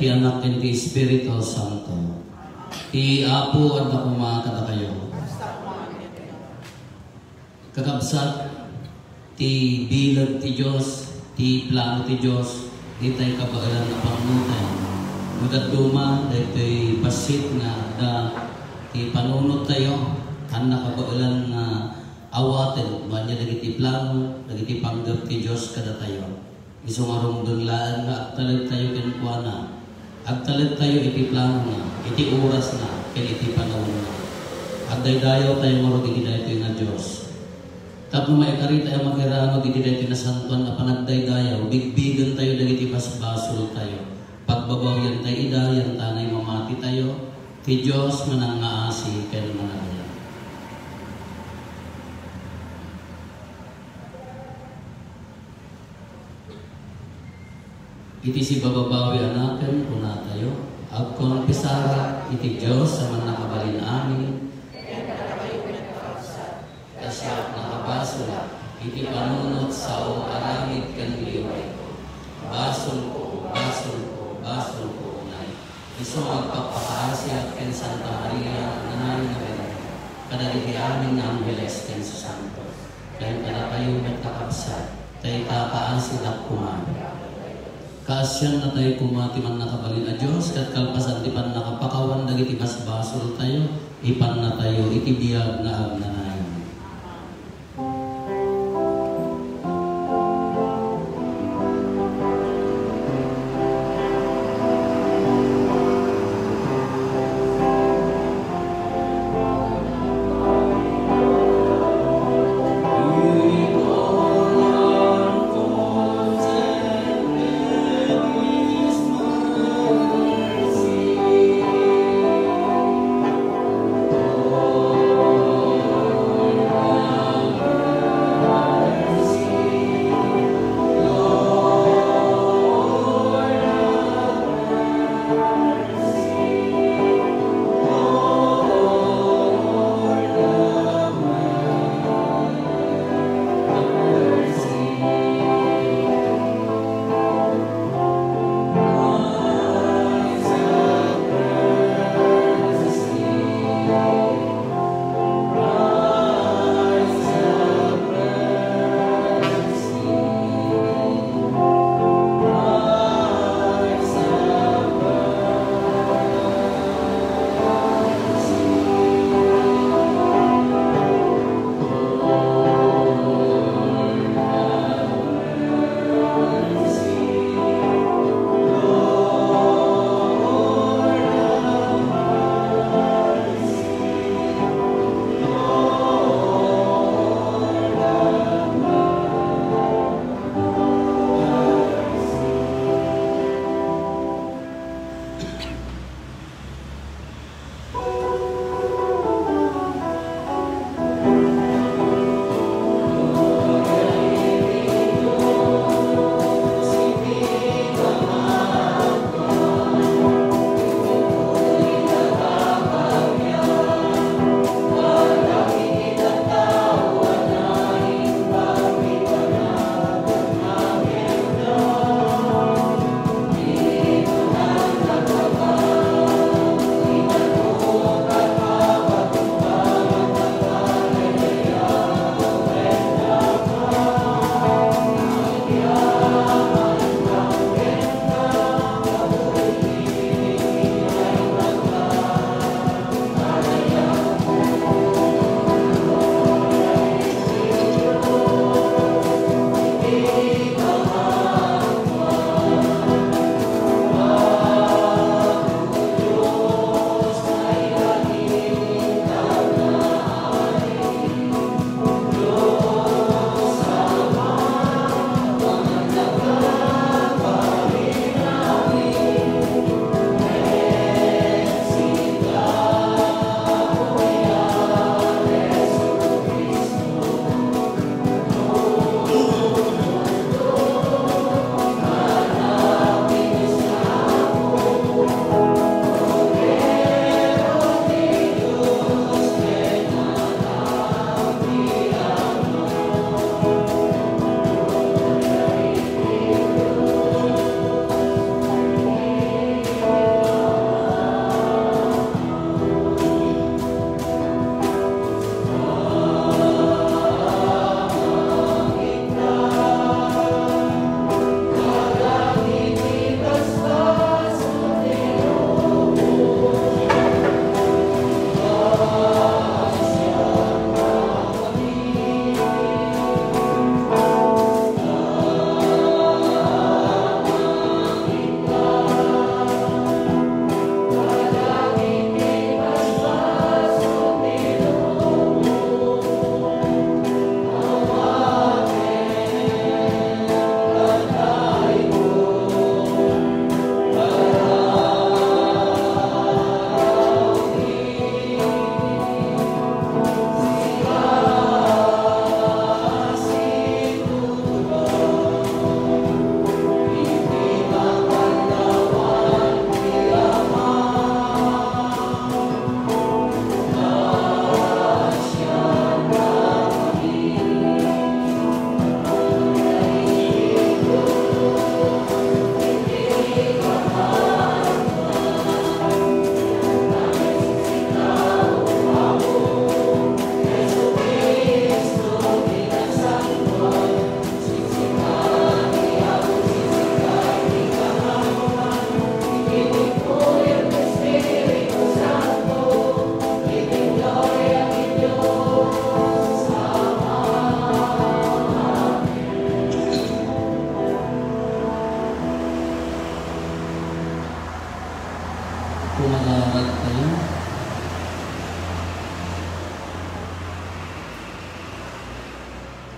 ti Anak ken ti Espiritu Santo. Ti Apo at nakuma kada kayo. Kakabsat ti bilag ti Diyos, ti plano ti Diyos, di tayo kabagalan na pangunan. Magaduma, dahil pasit nga da ti panunod tayo, ang nakabagalan na awatin, manya dagiti plano, dagiti panggap ti Diyos kada tayo. Isumarong dunlaan nga agtalag tayo kinukuana. Agtalag tayo iti plano na, iti oras na, iti panahon na. Agdaydayaw tayo marog iti dayto nga Diyos. Tapos maikari tayo makirano iti dayto na santuan na panagdaydayaw, bigbigan tayo dagiti basbasol tayo. Pagbabawyan tayo idayan, tanay mamati tayo, ti Diyos manangaasi kayo mananaya. Iti si bababawi anaken una tayo, agkon pisara iti Diyos sa man nakabalin amin, kasya nakabasula, iti panunot sa o aramid kan liway ko, basol ko, unay. Iso magpapakaasya ken Santa Maria, nanay na Belen, kadagiti amin na Angeles ken sa Santo, kaya kada kayo magtakapsat, tayo tapaansi dakkuman. Kaasyan na tayo kumati man nakabalin na Diyos, kat kalpasan di pan nakapakawan dagiti basbasol tayo, ipan na tayo, iti biyag na agnanayan. Oh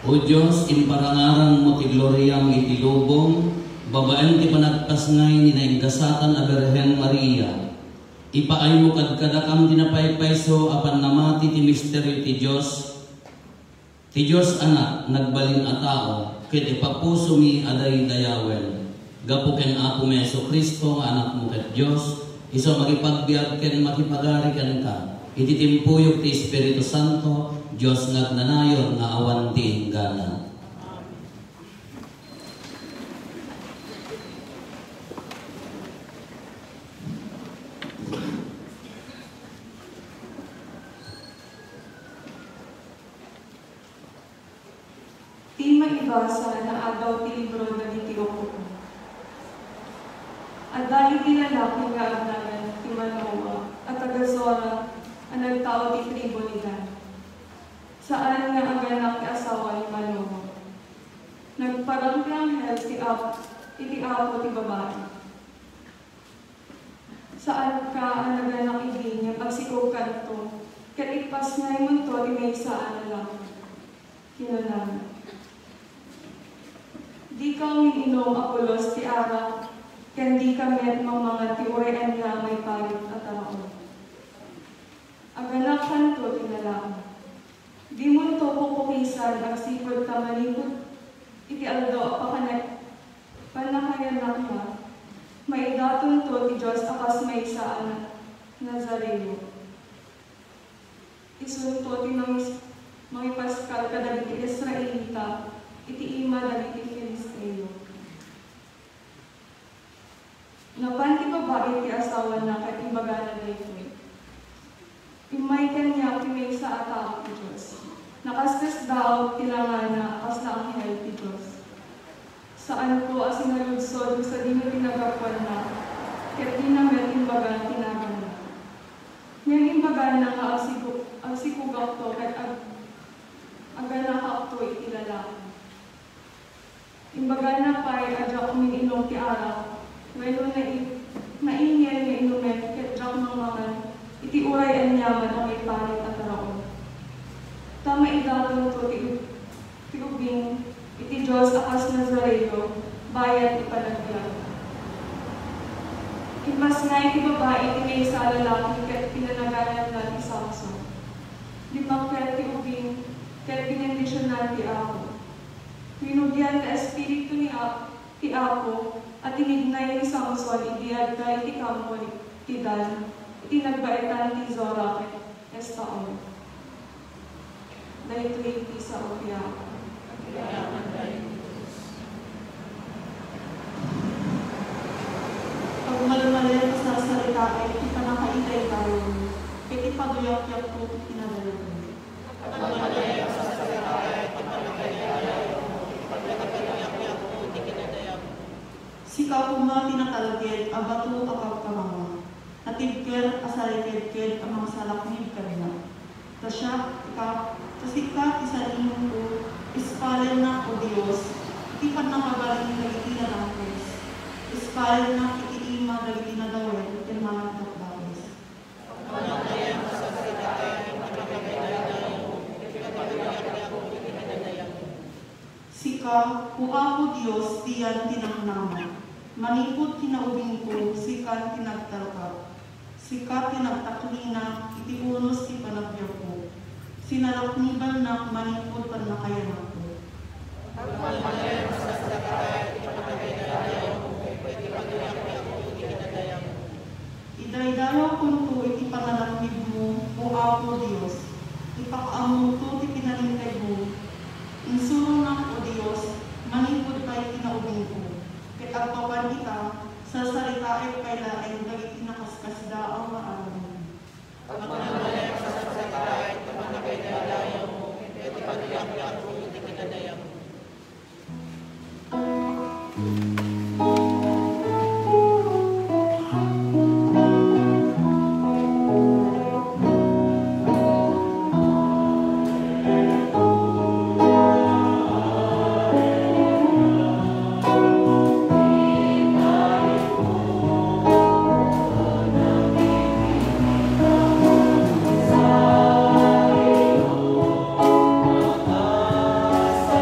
O Diyos, imparangaran mo ti gloryang itilubong, babaan ti panagpasngay ni naingkasatan a Birhen Maria. Ipaay mo kadkadakam tinapaypayso apan namati ti misteryo ti Diyos. Ti Diyos anak, nagbalin a tao, ket ipapuso mi aday dayawen. Gapu ken Apo Meso Kristo, anak mo ket Diyos, iso makipagbiag ken makipagari ken ka. Ititimpuyog ti Espiritu Santo, Diyos nagnanayon nga awan ti inggana. Di maibasa na agaw ti libro na ni Tiyoko. At dahil tinalaki nga agnagan ti Manoa at tagasora ang nagtao ti tribo nila. Saan nga ang anak ti asawa ni Manoa. Nagparang ti anghel ti Apo ti babae. Saan ka ang naganak idi niya pagsikaw kanto, kat ipas na imun to di may saan na lang. Kinalaman. Di ka umiinom Apolos ti arak, ken di ka met mga tiurean nga may palit at araon. Aganak kanto tinalaman. Di mo to pupukisan ang sipod ka malikod, iti aldo pakanek, panakayanak ka, maidaton to ti Diyos akas may saan Nazareo. Isunto ti mga paskal kadagiti Israelita, iti ima dagiti Filisteo. Napan ti babae ti asawa na kat imbaga na dayto. Imay kanya kimay sa atao ti Diyos. Nakastes daw tilangana akas na anghel ti Diyos. Saan ko asinaludsod sa di na tinagapuan na, ket di namet imbaga tinagan na. Ngayon imbaga na nga asikugak to ket aganak to iti lalaki. Imbaga na pa'y adyak umiinom ti arak, ngayon naingyan nga inumet ket jak mangangan, iti uray ang yaman ang may palit at araon. Tama idaton to ti ubing, iti Diyos akas Nazareo, bayat ipanagbiag. Imas nga iti babae iti may sa lalaki ket pinanagalan na ti Samson. Limang ket ti ubing, ket pinendisyonan ti Apo. Pinugyan ka Espiritu ti Apo, at tinignay ni Samson, idiyad ka iti kampo ti Dan, iti nagbaitan ti Zora ket Estaon. Dahito iti sa opya. Pag malumalaya sa salita ay iti panakaitay tayo, iti paduyak-yak po pinadala. Pag malumalaya sa salita ay iti panakaitay tayo, sikaw kuma tinatalagid, abato akaw kamama. Natibker, asalikid ang mga salaknib kanina. Tasikat isalimon ko, ispalel na o Diyos, itipan na mabaling nagiti na langkos. Ispalel na itiima nagiti na dawel, tinmangat na bagos. Sika, kuha ko Diyos, tiyan tinangnama. Manipot kinaubing ko, sikat tinagtalka. Sikat tinagtaklina, iti unos ti panagbiag ko. Sinalakniban na manipot pan nakayanak ko. Idaydayaw kunto iti panalaknib mo, o Apo Diyos. Ipakaamong to ti pinalingkay mo. Insurong na o Diyos, manipot kay kinaubing ko. Agpapan kita, sa salita ay kailain dagiti nakaskasda ang maalam. Agpapan sa salita ay kamanakailayan mo, iti pagyakyat mo, iti kinadayang mo. Sa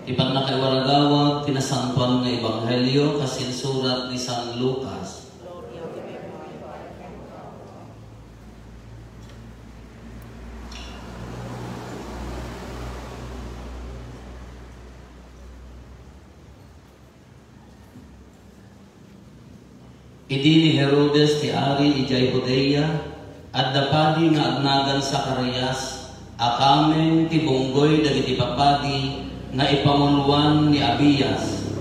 Ipag nakaiwaragawag, tinasantuan ng Ebanghelyo, kasinsurat ni San Lucas. Idi ni Herodes ti Ari ijay Judea, at dapadi nga agnagan sa Zacarias, akamen ti bunggoy dagiti papadi nga ipamuluan ni Abias.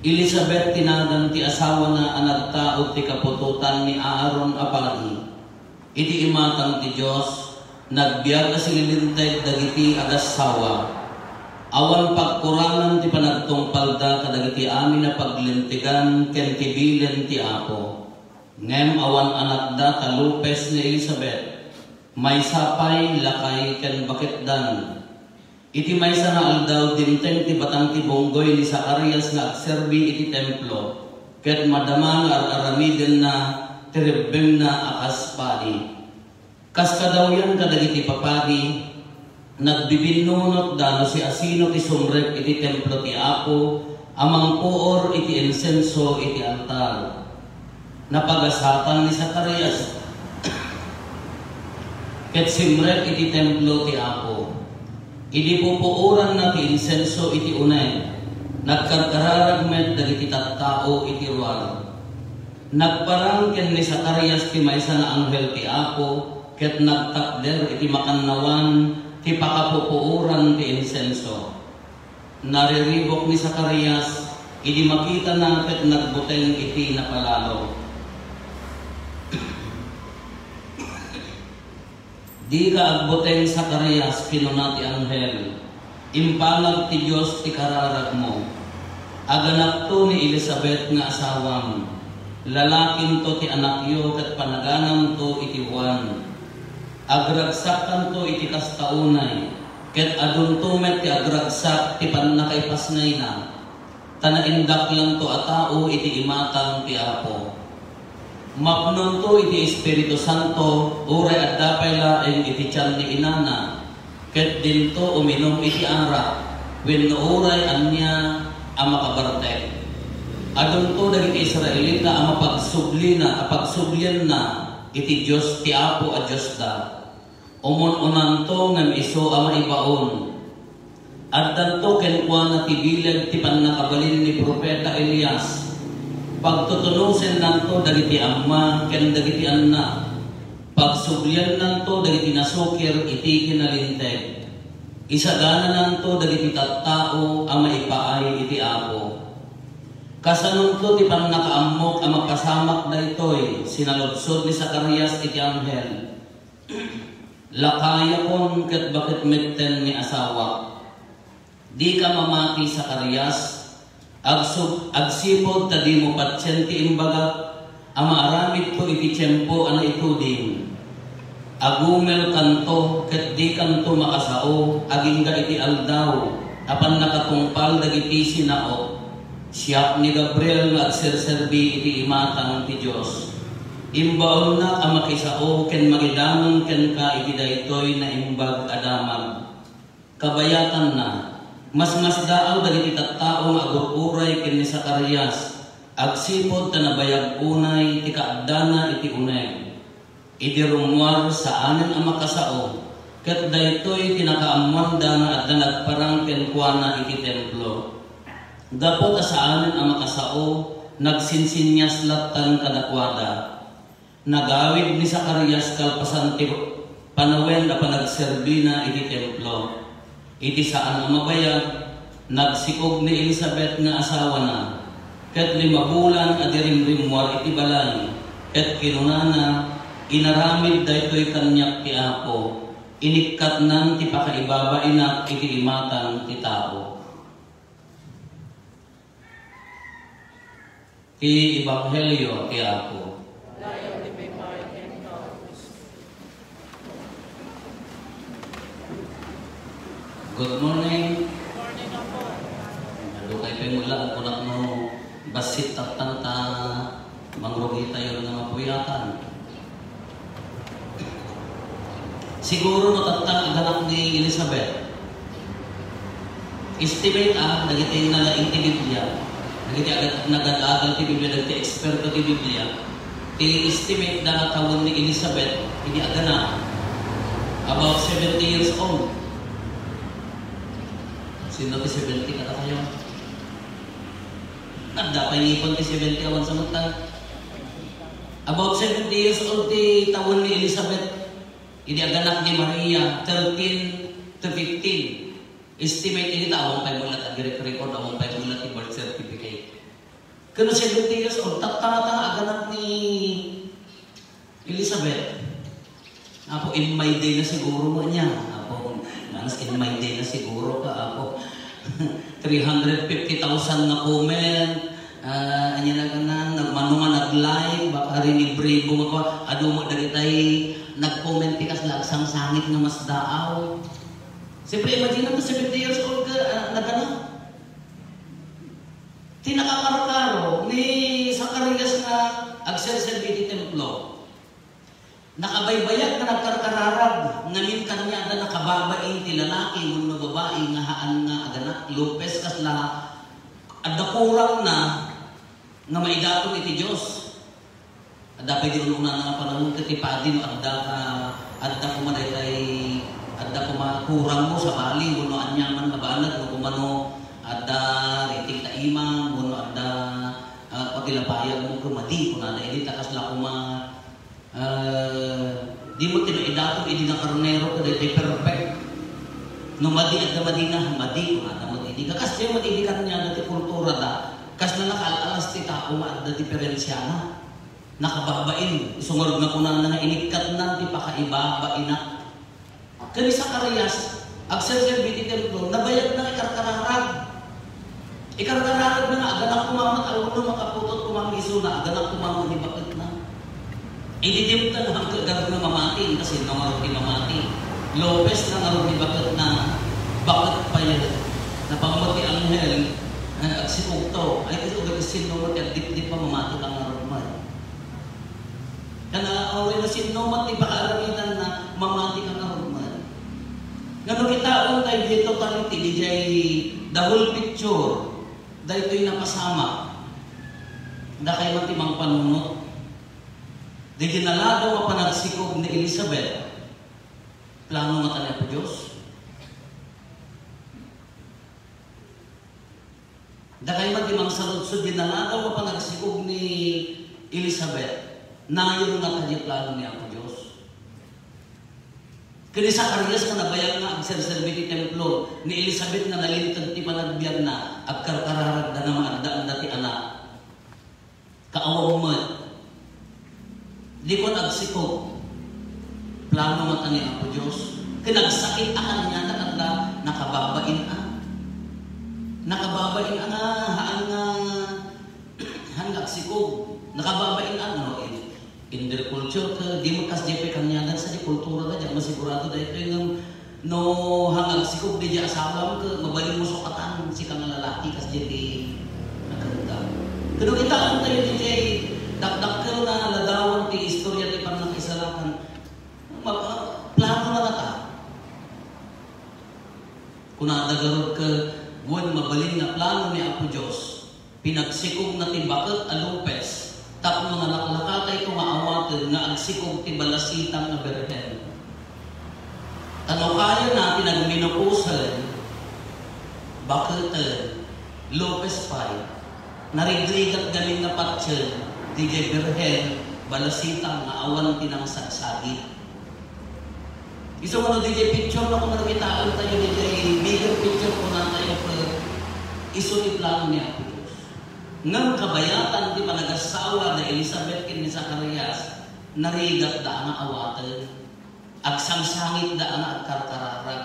Elizabeth tinagan ti asawa na anagtaod ti kapututan ni Aaron apagi. Iti imatang ti Dios nagbiag na sililinteg dagiti agasawa. Awan pagkurangan ti panagtungpalda kadagiti amin na paglintigan ken tibilen ti Apo. Ngem awan anakda talupes ni Elizabeth. May sapay lakay ken bakitdan. Iti maysa na aldaw dimteng ti batang ti bonggoy ni Zacarias nga agserbi iti templo. Ket madama nga aramiden na tiribem na akaspadi. Kas kadawyan kadagiti papadi, nagbibinunot dano si asino ti sumrek iti templo ti Apo, amang puor iti insenso iti altar. Napagasatan ni Zacarias, ket simrek iti templo ti Apo. Idi pupuuran na ti insenso iti unay, nagkarkararagmet dagiti tattao iti ruar. Nagparang ken ni Zacarias ti maysa na anghel ti Apo, ket nagtakder iti makannawan ti pakapupuuran ti insenso. Nariribok ni Zacarias, idi makita na ket nagbuteng iti napalalo. Di ka agbuteng Zacarias kinuna ti anghel, impalag ti Dios ti kararag mo. Aganak to ni Elizabeth nga asawam, lalakin to ti anakyo ket panaganam to iti Juan. Agragsakan to iti kastaunay, ket adun to met ti agragsak ti pannakaipasnay na. Tanaindak lang to a tao iti imatang ti Apo. Mapnon to iti Espiritu Santo, uray at dapay laeng iti tiyan ni inana, ket dinto uminom iti ara, wenno uray anya ang makabartek. Adun to dagiti Israelita ang mapagsublien na iti Dios ti Apo a Dios da. Umun-unan to ngem iso ang maibaon. Addan to kenkwa na tibilag ti pannakabalin ni Propeta Elias. Pagtutunusin nanto dagiti amma ken dagiti anna. Pagsublian nanto dagiti nasukir iti kinalinteg. Isagana nanto dagiti tattao ang maipaay iti Apo. Kasanun to ti pannakaammok ang mapasamak daytoy sinaludsod ni Zacarias iti anghel. Lakaya kon ket bakit metten ni asawa. Di ka mamati Zacarias. Agsipod tadi mo patsenti imbaga, ama aramid ko iti tiyempo ana ituding. Agumel kanto, ket di kanto makasao, agingga iti aldaw, apan nakatungpal dagiti sinao. Siyak ni Gabriel nga agserserbi iti imatang ti Dios. Imbaon na ang makisao, ken magidanon ken ka iti daytoy na imbag adamag. Kabayatan na, mas daaw dagiti tattao nga agururay ken ni Zacarias, agsipod ta nabayag unay ti kaadana iti unay. Iti rumwar saanen ang makasao, ket daytoy tinakaamwanda nga adda nagparang kenkwana iti templo. Gapo ta saanen ang makasao, nagsinsinyas latan kadakwada. Nagawid ni Zacarias kalpasan ti panawen na panagserbi na iti templo. Iti saan ang mabayag, nagsikog ni Elizabeth nga asawa na, ket 5 bulan adirimrimwar iti balay, ket kinunana, inaramid daytoy kanyak ti Apo, inikkat nan ti pakaibaba inak iti imatang ti tao. Ti Ebanghelyo ti Apo. Good morning. Dukay pa mula ang kunak mo basit at tanta mangrugi tayo ng mapuyatan. Siguro no tatang ang anak ni Elizabeth. estimate dagiti nalaing ti Biblia, dagiti nagadagal ti Biblia, dagiti eksperto ti Biblia, ti estimate na tawon ni Elizabeth, hindi agana, about 70 years old. Sino ti 70 kada kayo? Nagda pa inipon ti 70 awan sa matang. About 70 years old ti tawon ni Elizabeth, hindi aganak ni Maria, 13 to 15. Estimate ini awang pay mulat ang record, awang pay mulat yung birth certificate. Kano 70 years old, tatanga aganak ni Elizabeth. Apo, in my day na siguro mo niya. Apo, manas in my day na siguro ka. Apo, 350,000 na comment. Anya na ganang, nagmanungan, nag-live, baka rin i-brave mo ako. Ano mo, dali tayo nag-comment tikas lagsang sangit nga mas daaw. Siyempre, imagine mo, 70 years old ka, nagana. Tinakakarokaro ni Zacarias na agserserbi ti templo. Nakabaybayag na nagkarkararag, ngamin kanya na nakababain ti lalaki, muna babae, nga haan nga aganak, Lopez kasla, adda kurang na, nga maidatong iti Diyos. Adda pa din una nga panahon kati padin, adda kumaday tay, adda kurang mo sa bali, muna anyaman nabanag, no kumano, adda riting taima, muna adda pagilapayag mo kumadi, kung na edit, kasla di mo tinaidatong, edi na karnero, kaya perfect. No madi at madina, madi, kung na madi, kakas yung madi ka niya na ti kultura da, kas na nakalalas ti tao, maadda diferensya na. Nakababain, sumurog na kunan na inikat na, di pa kaibabain na. Kani Zacarias, agserserbi ti templo, nabayag na ikarkararag. Ikarkararag na nga, aganak kumamat, aluno makaputot kumangiso na, aganak kumamat ni bakit na. Ididimta na hanggang gano'n na mamati, kasi nangarot ni mamati. Lopez na nangarot ni bakit na, bakit pa yan, napamati anghel, si Ukto, ay kasi ugat sinumat at dip-dip pa mamati lang nangarot man. Kana away na sinumat, di pakaaramitan na mamati ka nangarot man. Ngano kita tayo dito totality, di jay the whole picture, dahil ito'y napasama. Da kayo matimang panunot. Di ginaladaw ang panagsikog ni Elizabeth. Plano nga tayo po Diyos. Da kayo matimang saludsod, ginaladaw ang panagsikog ni Elizabeth. Nayon nga tayo plano niya po Diyos. Kani Zacarias na nabayag na ang serserbi ti templo ni Elizabeth na nalintag ti panagbiag na agkarkararag na maagdaan na ti anak. Kaawang mo. Di ko nagsikog. Plano matangin ako Diyos. Kinagsakit akan niya na nakababain ang. Nakababain ang hanggang sikog. Nakababain ang. No? In their culture, di mo kas jepe kanyagan sa di kultura na dyan. Masigurado dahil ito yung no hanggang sikog di dyan asawam ka, mabalin mo sukatan si kang lalaki kas jepe nagkaganda. Pero kita ang tayo di jay dakdakkel na ladawan ti istorya ti panakisalakan. Plano na nata. Kung nadagarod ka, buwan mabalin na plano ni Apo Diyos, pinagsikog na ti bakit a Lopez, tapos mga naklakatay ko maawatan nga agsikog ti balasitang na berhen. Tano kaya na pinagminopusan, bakit Lopez pa'y, narigrigat galing na patsyan, DJ Berhen, balasitang nga awan tinang sagsagi. Iso mo DJ picture na kung nakitaan tayo DJ, bigger picture ko na tayo per iso ni plano niya po Diyos. Ngang kabayatan di panagasawa na Elizabeth kin ni Zacarias, narigat da nga awatan, agsangsangit da nga agkarkararag.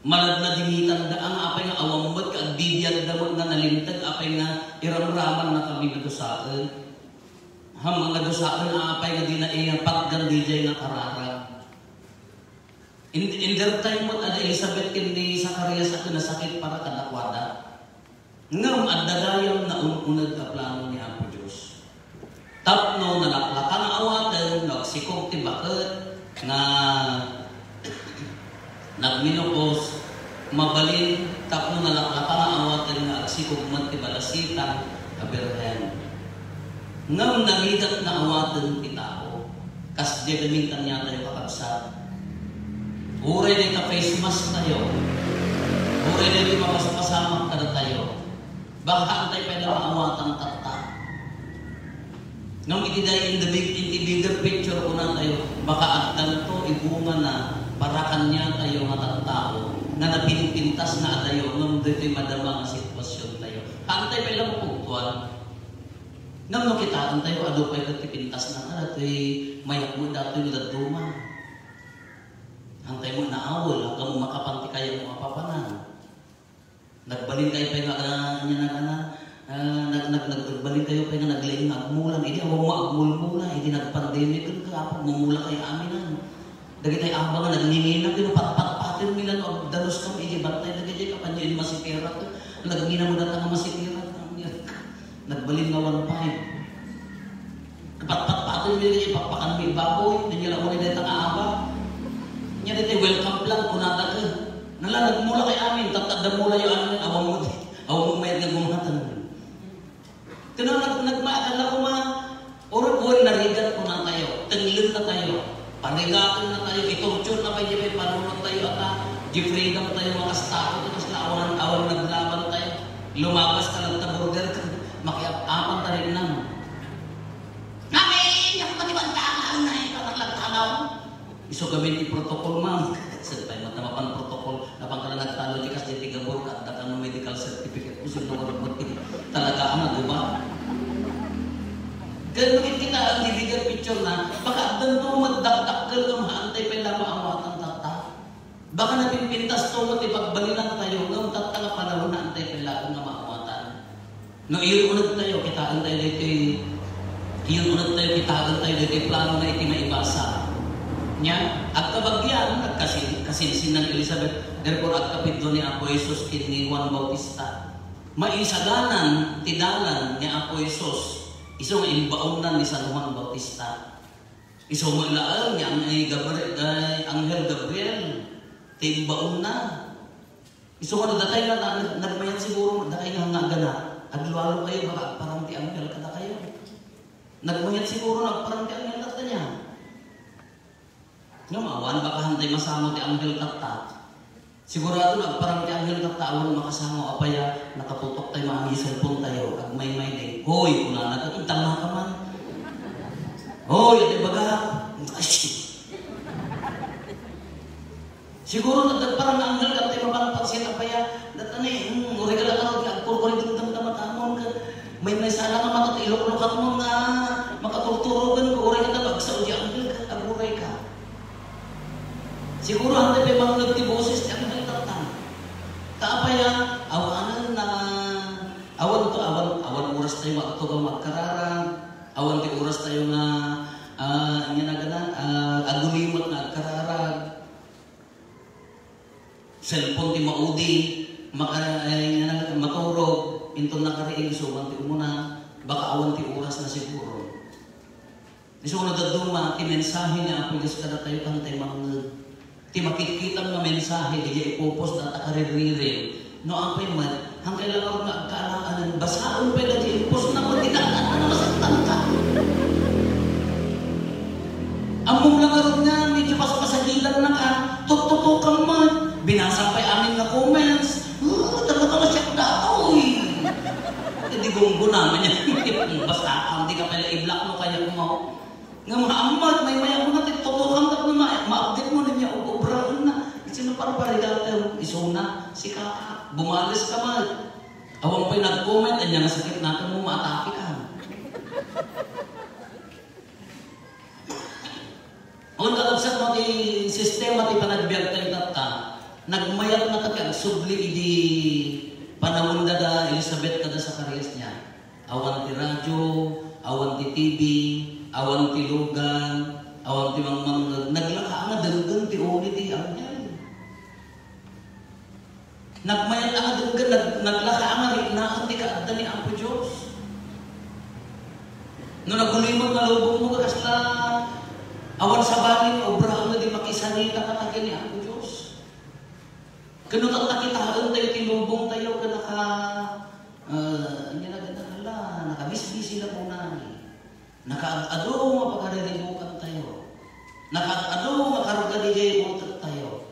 Maladladimitan da ang apay nga awamot ka agbibiyag da mo nga nalintag apay nga iramraman na kami na dosaan. Hamang nga dosaan apay nga di na paggan DJ nga kararag. In their time mo ada Elizabeth kin ni Zacarias ako nasakit para kanakwada. Ngam addagayam na ununad ka plano ni Apo Diyos. Tapno nalaklakan ang awatan, nagsikog ti bakit nga nagminokos mabalin tapno na lang apangaawatan nga agsikog man ti balasita Abraham. Ngam nagigat na awatan ti tao. Kas di gamintan niya tayo kakabsat. Uray na ka face mask tayo. Uray na di mapasama kada tayo. Baka tayo pwede maawatan tata. Ngam itiday in the bigger picture ko na tayo. Baka agdan to ibunga na parakan niya tayo nga tao na napinipintas na tayo ngam dito'y madama nga sitwasyon tayo. Kantay pa ilang pugtuan. Ngam nakitaan tayo, ado pa ilang tipintas na ka, dato'y mayak mo dato'y naduma. Hantay mo na awol, hanggang mo makapanti kayo mo mapapanan. Nagbalin kayo pa nagbalin kayo pa nga naglaing agmulan. Hindi awang maagmul-mula, hindi nagpandemic ka, mumula kayo aminan. Dagi tayo abang nga nagninginak, pat-pat-patin nila no, dalos kami, bantay na ganyan, kapanyain masitira to. Lagangina mo data nga masitira. Nagbalin nga 1.5. Pat-pat-patin nila, ipakpakan may baboy, nangyala ko rin ang aaba. Nya dito, welcome lang, kunata ka. Nagmula kay amin, tatanda mula yung amin, awang mo mayat nga gumatan. Kaya nagmaakala ko or narigat ko na tayo, tanglin na tayo. Panigatin na tayo, itorture na kayo, may panunod tayo at di-freedom tayo, makastako, tapos na awan naglaban tayo. Lumabas ka lang ta burger, makiapapan ta rin naman. Namin! Yung matibandaan na ito, naglagtanaw. Iso gawin di protocol, ma'am. Sa tayo matamapan protocol, napang ka na nagtalo, di kasi tigabor ka, at ang medical certificate, usun na warag-warag, talaga ka na, diba? Kaya bakit kita ang bigger picture na baka dan to magdakdakgal ng maantay pa lang maawatan tata. Baka napipintas to mo ipagbalinan tayo ng tata nga panahon na antay pa lang nga maawatan. No iyon tayo, kitaan tayo dito iyon tayo, kitaan tayo dito plano na iti maibasa. Nya, agkabagyan, agkasinsin ng Elizabeth, therefore agkapidlo ni Apo Jesus kini Juan Bautista. Maisaganan, tidalan ni Apo Jesus. Iso nga imbaunan ni San Juan Bautista. Iso nga ilaan niya Anghel Gabriel. Timbaon na. Iso nga datay na nagmayan siguro, datay nga gana. Aglualo kayo, baka parang ti Anghel kada kayo. Nagmayan siguro, nagparang ti Anghel kata niya. Nga maawan, baka hantay masama ti Anghel kata. Sigurado nagparang ti Anghel kata, awan makasama apaya, nakatutok tayo, maangisal pong tayo, ag may day. Hoy, kung nakakintang na ka man. Hoy, ate baga. Siguro nagparang na Anghel kata, maparang pagsin apaya, datani, uri ka lang ako, agpurkuri dito ng tamatamon ka. May sana nga matatilok-lukat mo nga, makaturturogan ko, uri ka na bagsaw di Anghel ka, aguray ka. Siguro hantay pa mga nagtiboses, ang nagtatang. Kaapaya, awanan na, awan oras tayo magtugaw magkararang, awan ti oras tayo nga, agulimot na agkararang, cellphone ti maudi, maturog, intong nakariing, suman ti umuna, baka awan ti oras na siguro. Iso ko nadaduma, ti mensahe niya, kung gusto ka na tayo kantay mga ti makikita nga mensahe, di ipopos na takariririn. No, ang payman, hanggang lang ako nagkaalaan, basaan pa na di ipos na magdidaan na masaktan ka. Ang mong langarod nga, medyo pasagilan na ka, tututukan man, binasa pa amin na comments, talaga na siya daoy. Hindi gunggo naman yan, basaan, di ka pala i-block mo kaya kumaw. Nga mga amad, may maya mo natin, tutukan ka na ma-update mo na niya, obraan na. Sino parang tayo, isuna, si kaka, bumalis ka man. Awang pa'y nag-comment, ay nga sakit natin mo, maatake ka. Ang kalabsat mo, sistema ti panagbiag tayo tata, nagmayat na kati, agsubli, di panahon da Elizabeth kada sa karyas niya. Awan ti radyo, awan ti TV, awan ti lugan, awan ti mang naglaka nga dalugan ti uli ti Anghel. Nagmayat nga dalugan, naglaka nga riknaan ti kaadda ni Apo Diyos. No nagulimot na lubong mo kasla, awan sa balin, obraan na di makisanita katagin ni Apo Diyos. Kano takitaan tayo, tinubong tayo, nakabisbisi na po na. Nakaado mapagkarilibukan tayo. Nakaado makarga di jay utot tayo.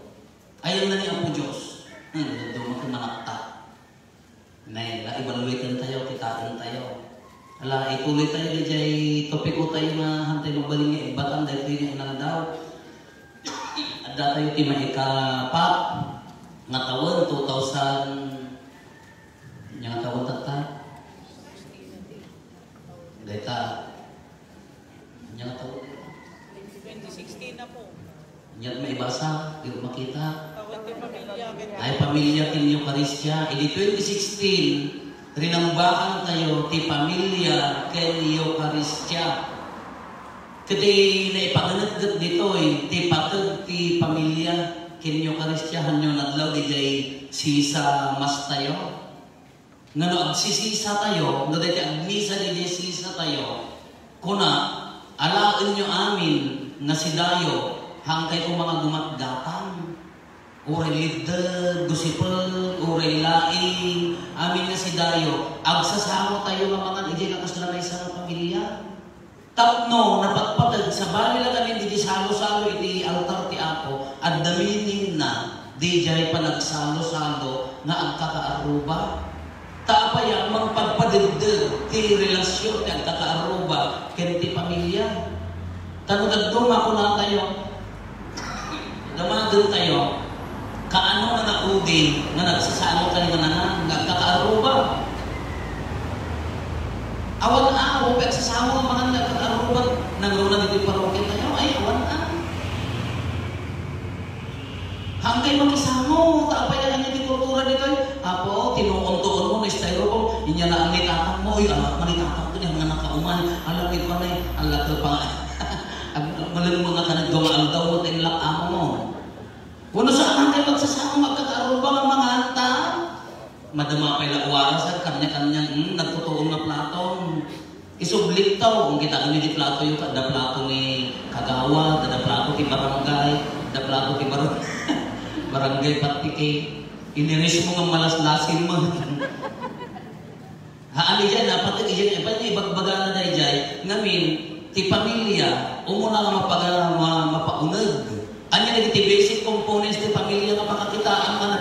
Ayaw na ni Apo Diyos. Dumaki manakta. Nay, na-evaluate tayo, kitaan tayo. Ala, ituloy tayo di jay topiko tayo na hantay magbaling nga ibatan dahil tayo nga inang daw. Ada tayo timaikapat nga taon, 2000 nga taon tatay. Data nga taon. 2016 na po. Nyat may ibasa, di ko makita. Ay pamilya kin Eucharistia. Di 2016, rinambaan tayo ti pamilya ken Eucharistia. Kadi naipaganat dito ti patag ti pamilya ken Eucharistia hanyo nadlaw di jay sisa mas tayo. Ngano agsisisa tayo, no dati agmisa di jay sisa tayo. Kuna alaan nyo amin nga si Dayo hangkay kong mga gumatgatang. Uray lidag, gusipal, uray laing, amin nga si Dayo. Agsasamo tayo ng mga ijay kakaslamay sa pamilya. Tapno, napatpatag sa bali lang kami di salo-salo iti altar ti Apo at daminin na di jay panagsalo-salo nga ang kakaaruba. Tapaya magpagpadagdag ti relasyon ti ang kakaaruba ken ti pamilya. Tanong-dagduma ko na tayo. Damagan tayo. Kaano na naudin nga nagsasalo tayo nga kakaaruba. Awan-aw, pagsasama ng mga nagkakarubat ng luna dito parokit tayo, ay awan-aw. Hanggang makisamo, tapayan niya di kultura dito. Apo, tinuuntuon mo, may styrofoam, inya na ang nitatang mo, anak manitatang ko niya, mga nakauman, alam ito na alam ito pa, malang mga kanagdumaan daw mo, tinilak amo mo. Kung saan hanggang magsasama, magkakarubat ng mga anta, madama pa ila oras at kanya-kanyang nagtutuon na Platon. Isublik tao kung kita kami di Plato yung kada Plato ni Kagawa, kada Plato ti barangay, kada Plato ti barangay patike. Iniris mo nga malaslasin mo. Haali dyan, dapat iyan, ibagbaga na dahil dyan, ngamin, ti pamilya, umuna nga mapaunag. Anya naging ti basic components ti pamilya nga pakakitaan nga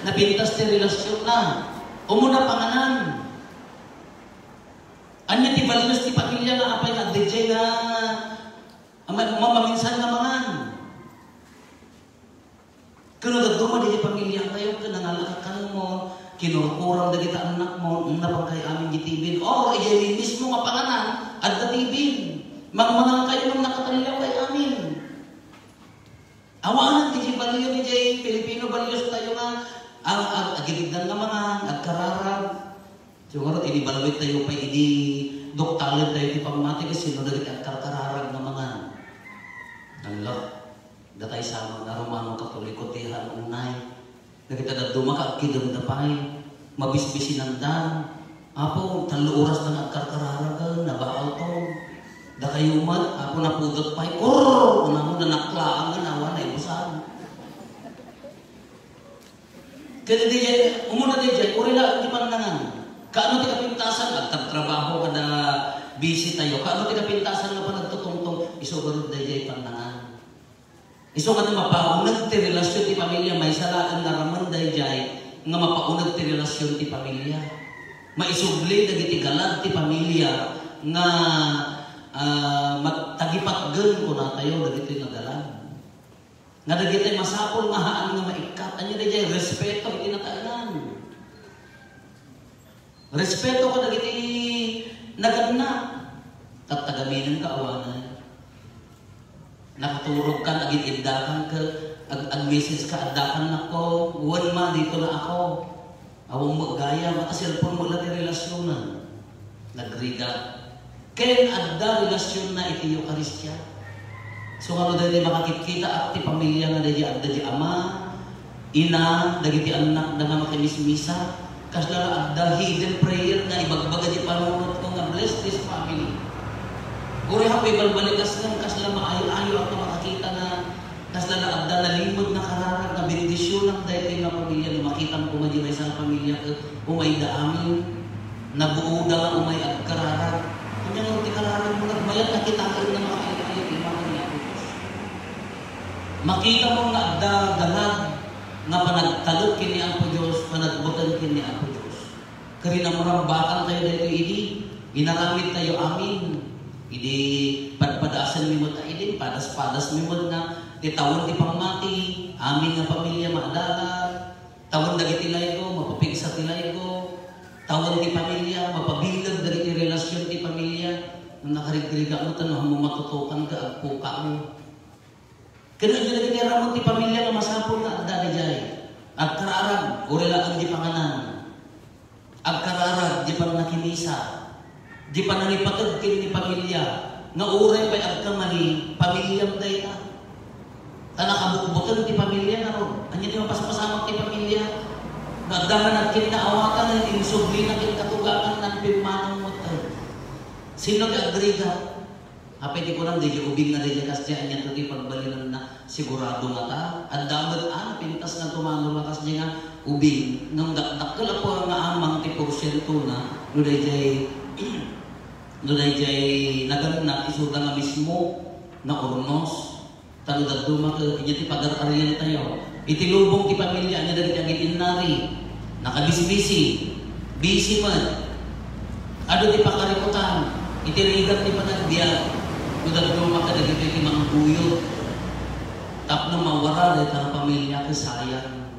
napintas ti relasyon na. Umuna panganan. Anya ti balas ti pamilya nga apay nga DJ nga maminsan nga mangan. Kano dagduma di pamilya kayo kanangalakakan mo, kinurkurang dagita anak mo, napang kay amin gitibin. Oh, iyan mismo nga panganan at datibin. Magmangang kayo nung nakatalilaw kay amin. Awanan ti balyo ni Jay Filipino balyos tayo nga ang agigdan nga mga agkararag. Siguro inibalwit tayo pa ini doktalan tayo ti pamati kasi sino dagit agkararag nga mga nalok. Datay sama na Romano Katoliko tihan unay. Dagita da dumaka kidem dapay mabisbisin ng dan. Apo talo oras na agkararag na baal to. Da kayo mat, ako napudot pa'y, una mo na naklaan nga nawa na ibusan. Kaya di dyan, umuna di dyan, urila, di panangan. Kaano di kapintasan, agtagtrabaho ka na busy tayo. Kaano di kapintasan nga pa nagtutungtong, isugarod di dyan panangan. Iso ka na mapaunag ti relasyon ti pamilya, may salaan na raman di dyan, nga mapaunag ti relasyon ti pamilya. Maisubli, nagitigalan ti pamilya, nga tagipatgan ko na tayo dagito'y nagalan. Nga dagito'y masapol mahaan nga maikat. Ano na dyan? Respeto iti nataanan. Respeto ko dagito'y nagana. Tatagaminan ka awanan. Nakaturog ka, nagitibdakan ka, ag-message ka, addakan na ko, one ma, dito na ako. Awang magaya, mata cellphone mo lang relasyonan. Nagriga. Kaya adda relasyon na iti Eucharistia. So kano dahil makakikita at ti pamilya nga dahil adda di ama, ina, dagiti anak na nga makimismisa, kasla adda hidden prayer na ibagbaga di panunod ko nga bless this family. Uri hapay balbalikas nga kasla maayo-ayo ako makakita na Tas lalaagda na limod na kararag na benedisyon ng dahil nga pamilya na makita mo kumadya may isang pamilya umay daamin nabuuda umay at kararag kanya nga ti kararag mo nagmayat nakita ka rin na makailayat imaman niya makita mo nga dalag nga panagtalog kini ang po Diyos panagbutan kini ang po Diyos kari na marambakan tayo dito ini ginaramit tayo amin ini padpadasan mi mo tayo din padas-padas mi mo na di tawon di pangmati, amin nga pamilya maadagat, tawon dagiti tilay ko, mapapigsa tilay ko, tawon di pamilya, mapabilag dagiti relasyon di pamilya, nang nakarigriga mo tanong mo matutukan ka at puka mo. Kaya dyan dagiti ramon di pamilya nga masapol na adda di jay. At kararag, urilaan di panganan. At kararag, di pang nakinisa. Di pa nanipatag kin ni pamilya. Nga uray pa'y agkamali, pamilyang dayta. Nakabukbukan ti pamilya na ron. Anya di mapasapasamang ti pamilya. Nagdaman at kinaawatan ng insubli na kinatugakan ng pimanong mo tayo. Sino ka-agree ka? Hapay ti ko lang, di ubing na di kasi anya ito ti pagbalinan na sigurado nga ta. At damat pintas na tumano nga kasi nga ubing. Nung dakdakal ako nga amang ti porsyento na nuday jay naganak isuda nga mismo na ornos. Taludad duma ka, kanya ti pagar-ariyan tayo. Itilubong ti pamilya, anya dagiti ang itinari. Nakabisi-bisi. Busy man. Ado ti pakarikutan. Itirigat ti panagbiag. Taludad duma ka, dagiti ti mga buyot. Tapno mawara, dahil ang pamilya kasayang.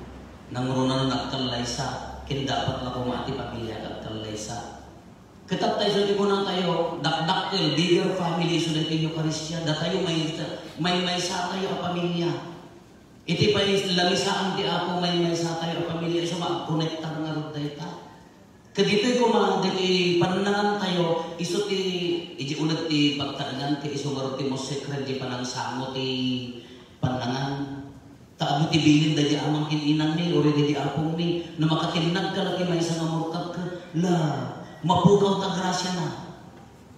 Nangurunan nagkalaysa. Kin dapat na kumati pamilya nagkalaysa. Katap tayo sa tipunan tayo, dakdakil, bigger family, so na tayo Eucharistia, da tayo may sa tayo ang pamilya. Iti pa yung lamisaan ti ako, may sa tayo ang pamilya, so maag-connectan nga rin tayo ta. Kadito'y kumang, di panangan tayo, iso ti, iji ulat ti pagtaanan, ti iso nga rin ti mo secret, di panangsamo ti panangan. Taado ti bilin, da di amang kininan ni, ori di apong ni, na makatinag ka lagi may isang amurkag ka, la, mapukaw ta grasya na.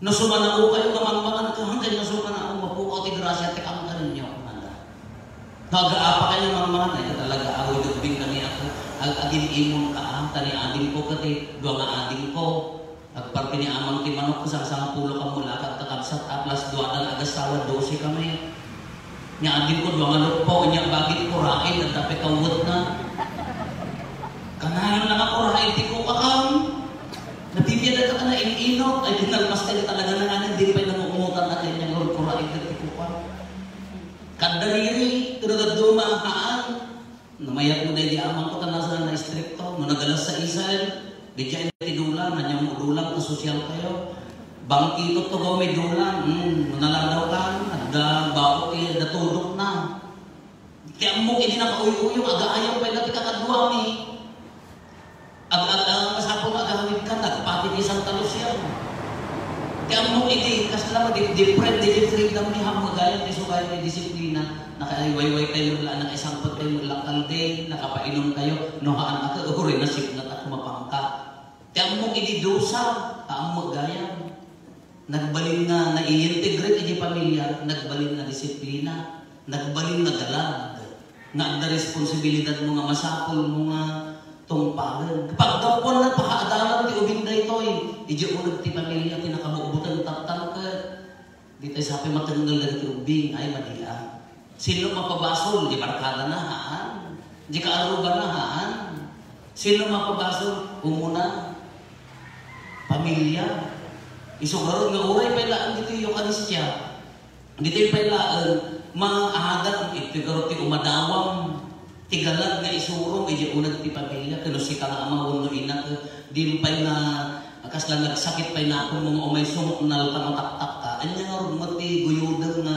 Nasumanao kayo kamangmangan ka hanggang nasumanao mapukaw ti grasya ti ang kanin niyo kumanda. Nagaapa kayo mga na ito talaga away dugbing kami ako agin imon ka tani ading ko kati dua nga ading ko agparti ni amang ti manok ko sa pulo ka mula kat kakabsat aplas dua dan agasawa 12 kami. Nya ading ko dua nga lukpo nya bagit ko rain at dapat kawot na. Kanayon lang ako rain ti ko kakam. Natibya na ka na ininot, ay kinalmas tayo talaga na nga, hindi pa'y namumutan natin yung rurkurain na tikupan. Kadaliri, tunod dumahaan, namayat mo na di amang ko tanasa na istrikto, no nagalas sa Israel, di dyan tidula, nanyang udulang, kasosyal kayo, bangkito to gaw may dulang, naladaw ka, at bako kayo, natulog na. Kaya mo, hindi nakauyo-uyong, aga-ayaw pa'y natin kakadwami. Masapong agawin ka, nagpati ni isang talos yan. Kaya mo iti, kasi naman, different, freedom ni hamagayan, ni sugayan, ni disiplina, nakaiwayway kayo mula, nakaisangpot kayo mula kalde, nakapainom kayo, nohaan ako, uri na signat at mapangka. Kaya mo iti dosa, hamagayan. Nagbalin na, nai-integrate iti pamilya, nagbalin na disiplina, nagbalin na galag, na ang responsibilidad mo nga masapol mo nga, tungpagan. Kapag daw na pakaadalan ti ubing da ito iji unag ti pamilya ti nakamubutan taptan ka. Di tayo sabi matanggal na ti ubing ay madia. Sino mapabasol? Di barkada na haan. Di kaaruga na haan. Sino mapabasol? Umuna. Pamilya. Isugarod nga uray pailaan dito yung Eucharistia. Dito yung pailaan mga ahagan ito ti umadawang tigalag nga isurong iji unag ti pamilya kano si kang ama uno ina di pay na kasla nagsakit pay na ako mga umay sumuknal panotaktak ka anya nga rumot ti guyudang nga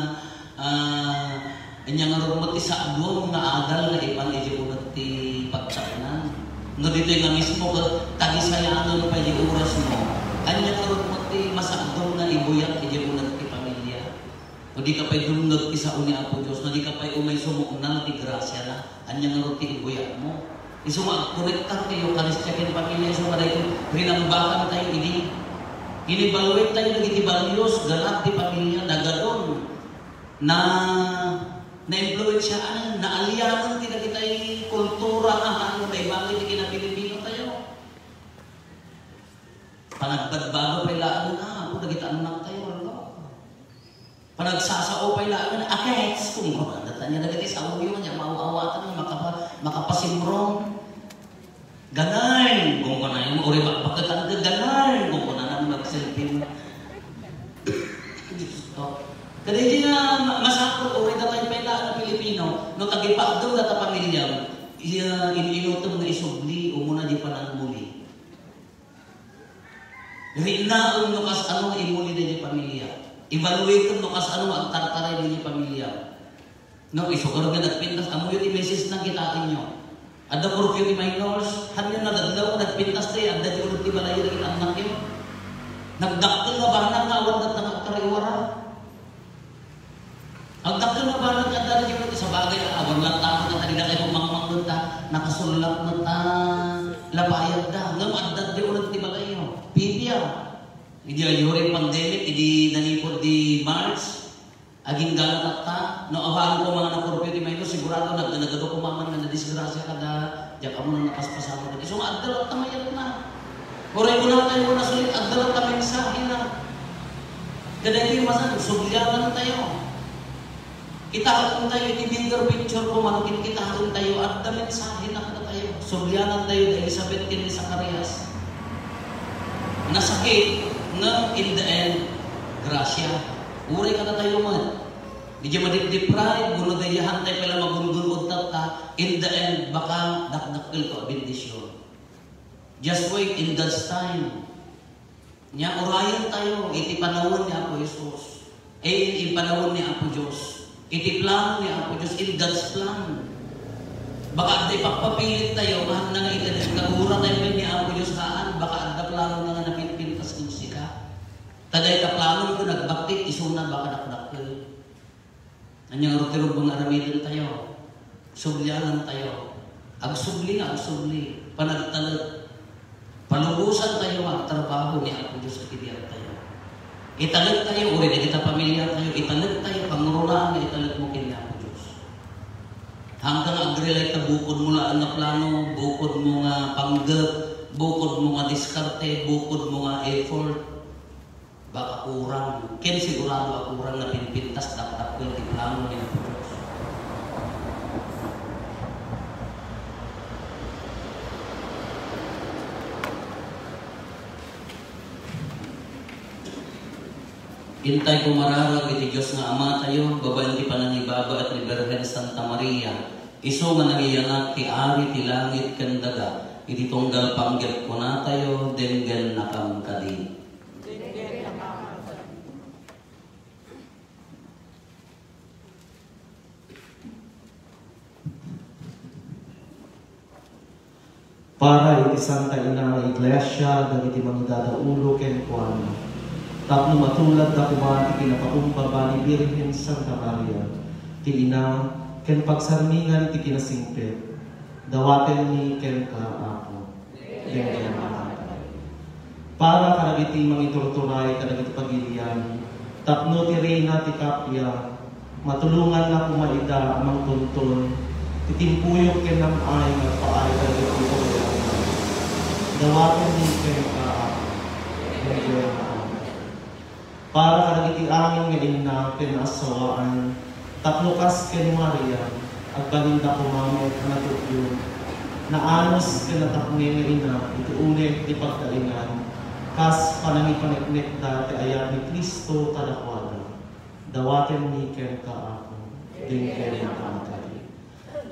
anya nga rumot ti saadwang nga adal nga ipan iji unag ti pagsakinan no dito nga mismo tagisayaan pa iji oras mo anya nga rumot ti masaadwang nga ibuyat iji unag ti pamilya o di ka pa'y dumnag ti sa uni Apo Diyos no di ka pa'y umay sumuknal ti grasya na anya nga ruti ibuyat mo. Iso mag-connectar kayo, Eucharistia kin pamilya, iso maday ko, rinambakan tayo, inibalwit tayo, nagitibalyos, galat di pamilya, nagadon, na na-influensyaan, naaliyanan kita kita'y kultura ang may bagay na kinapilipino tayo. Panagbadbago pa ilaan na, kung nagitaan lang tayo, panagsasao pa ilaan na, akets, kung datanya na gati sa uyo niya, mauawatan na, makapasimrong. Ganay, kung ko na yung uri magpagkatan ka, ganay, kung ko na naman mag-selfie. Kada hindi nga masakot, uri na tayo pa ilaan na Pilipino, no tagipak doon na ta pamilya, inilutom na isubli, umuna di pa nang muli. Rinaon no kas ano imuli na di pamilya. Evaluate no kas ano ang tartaray di pamilya. No, isugaro ka nagpintas, amo yun i-message na kitain nyo. Ada curfew ni minors, hanya na dadlaw, nagpintas tayo, ada di ulit ibalayo na kitang yun. Nagdaktil na ba na awad na tangak kariwara? Ang daktil na ba na kada na yun sa bagay, awad lang tama na tali na kayo mamang doon ta, nakasulak na ta, labayad da, ngam adad di ulit ibalayo. Pipia. Hindi yung pandemic, hindi nanipod di March. Aging galang ta, no awahan ko mga nakurpyo di Mayno, sigurado nagdado ko maman nga na-disgrasya kada, diyak mo na nakaspasama na. So, agdalat na mayan na. Kuray ko na tayo na sulit, agdalat na mensahe na. Kada hindi masan, subliyanan tayo. Kita tayo, i-finger picture ko, manukin kita tayo, at na mensahe na kada tayo. Subliyanan tayo na Elizabeth kini Zacarias. Nasakit nga in the end, grasya. Uray ka na tayo man. Di dyan madip-deprive, gulo na yahan tayo pala magundun ta. In the end, baka dakdakil ko bendisyon. Just wait in God's time. Nya urayan tayo, iti panahon ni Apo Jesus. Iti panahon ni Apo Diyos. Iti plano ni Apo Diyos, in God's plan. Baka di pagpapilit tayo, mahal na nga iti kagura tayo ni Apo Diyos haan, baka ada plano na nga napinpintas ng sika. Taday ka plano ko nagbaktik, isuna baka nakdakil. Anyang rutirog mga aramidan tayo. Sublianan tayo. Agsubli nga, agsubli. Panagtalag. Palubusan tayo ang trabaho ni Apo Diyos at itiyar tayo. Italag tayo, uri na kita pamilya tayo. Italag tayo, pangurulaan na italag mo kini Apo Diyos. Hanggang agrilay ka, bukod mo lang na plano, bukod mo nga panggap, bukod mo nga diskarte, bukod mo nga effort. Baka kurang, ken sigurado ako kurang na pinpintas dapat ko yung plano niya po Diyos. Intay ko mararag iti Diyos nga Ama tayo, babayan ti panangibaba at ni Birhen Santa Maria. Iso nga nangiyangat ti ari ti langit ken daga, iti tunggal panggap ko na tayo, denggan nakam kadi. Para iti Santa Ina nga Iglesia, dagiti manggidadaulo ken kuana. Tapno matulad na kumati kinapakumbaba ni Birhen Santa Maria, ti ina ken pagsarmingan ti kinasingpet, dawaten ni ken kaako. Para kadagiti mangiturturay kadagiti pagilian, tapno ti Reyna ti Kapya, matulungan na kumaida amang tuntun, titimpuyok ken namay nga paay kadagiti pagilian. Dawaten ni ken kaako. Para kadagiti amin nga ina ken asawaan, tatlukas ken Maria, agbalinda kumamit na tutyo, na anos ken natakne nga ina, iti ulit di pagkaingan, kas panangipaneknek dati ayat ni Kristo kadakwada. Dawaten ni ken kaako, din ken nakantay.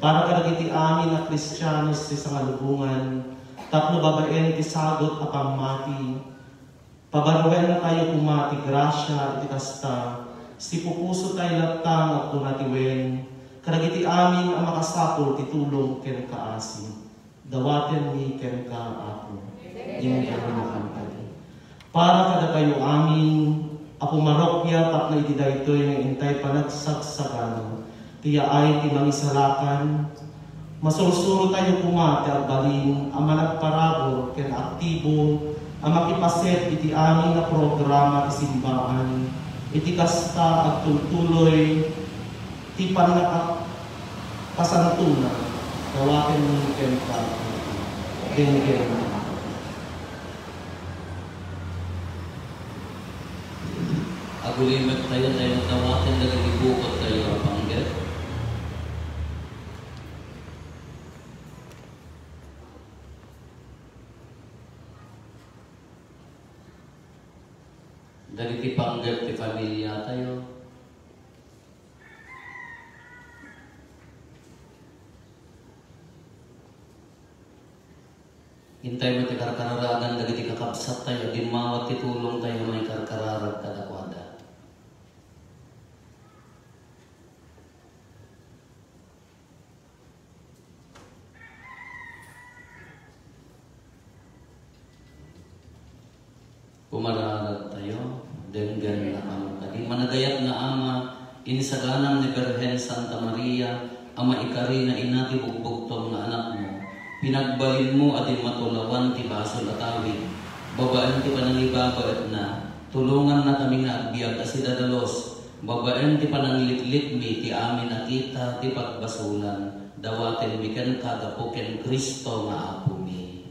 Para kadagiti amin na Kristiyanos sa sangalubungan, tapno babaen iti sagot apang mati, pabaruan na tayo kumati grasya iti kasta, si pupuso tayo latang at tunatiwen, kadagiti amin ang makasapol ti tulong ken kaasi. Dawaten ni ken kaako, din ken nakantay. Para kada kayo amin, ako marokya tapno iti daytoy nga intay panagsagsagan, tiya ay ti mangisalakan, masursuro tayo kumati at balin, ang managparabor ken aktibo, ang makipaset iti amin na programa ti simbahan, iti kasta at tultuloy, ti panakapasantuna, dawatin mo kenta, dinggen. Agulimat tayo tawatin na nagibukot tayo ang panggit. Dari ti panggit ti pamilya tayo. Hintay mo ti karkararagan dari ti kakabsat tayo, ginmawat ti tulong tayo may karkararag kadakwada. Pumararag tayo, denggan na kamo kadi. Managayat na ama, inisaganang ni Birhen Santa Maria, ama ikari na inati bugbugtong na anak mo. Pinagbalin mo at matulawan ti basol at awig. Babaan ti panangibabaet na, tulungan na kami nga agbiag kasi dadalos. Babaan ti panangilitlit mi ti amin nakita ti pagbasulan. Dawatin mi ken kagapuken Kristo nga apo mi.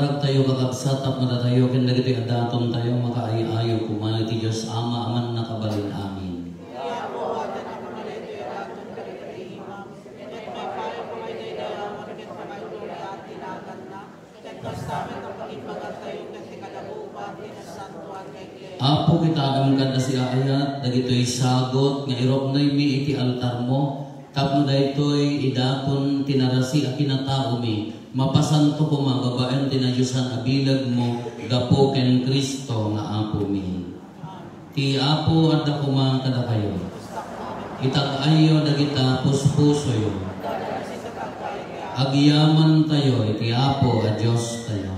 kararag tayo kakabsat at maratayo ken dagiti adaton tayo makaayo-ayo kumayo ti Dios Ama aman nakabalin amin. Apo kita ang kada si ayat dagitoy sagot nga iropnoy mi iti altar mo tapno daytoy idakon tinarasi a kinatao mi mapasanto ko mababaen tinayusan abilag mo gapo ken Kristo nga apo mi. Ti apo adda kuma kada kayo. Itag-ayo dagita puspusoyo. Agyaman tayo iti apo a Dios tayo.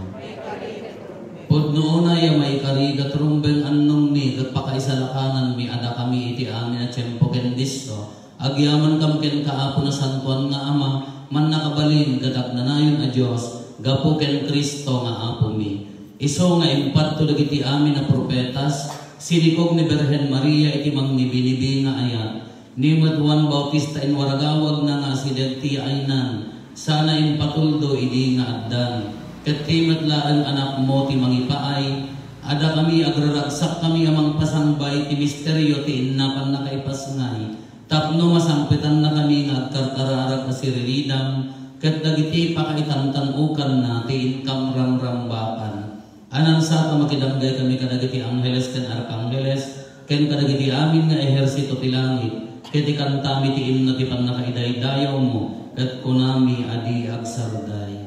Podno na ya may karigat rumbeng annong mi kat pakaisalakanan mi ada kami iti amin a tiyempo ken Disto. Agyaman kam ken kaapo na santuan nga ama man nakabalin gadak nanayon a Dios gapo ken Kristo nga apo mi. Iso nga impatto dagiti amin a propetas sinikog ni Birhen Maria iti mangnibinibi nga ayat. Ni Juan Bautista in waragawag na nga si dagti aynan sana impatuldo idi nga addan. Ket timatlaan anak mo ti mangipaay, ada kami agraragsak kami amang pasangbay ti misteryo ti innapan na kaipasngay. Tapno masangpitan na kami nga agkarkararag na sirilidam, ket dagiti pakaitantanukan na ti inkam ramrambakan. Anan sa makidanggay kami kadagiti angheles ken arkangheles, ken kadagiti amin nga ehersito ti langit, ket ikantami ti imno ti pannakaidaydayaw mo, ket kunami adi agsarday.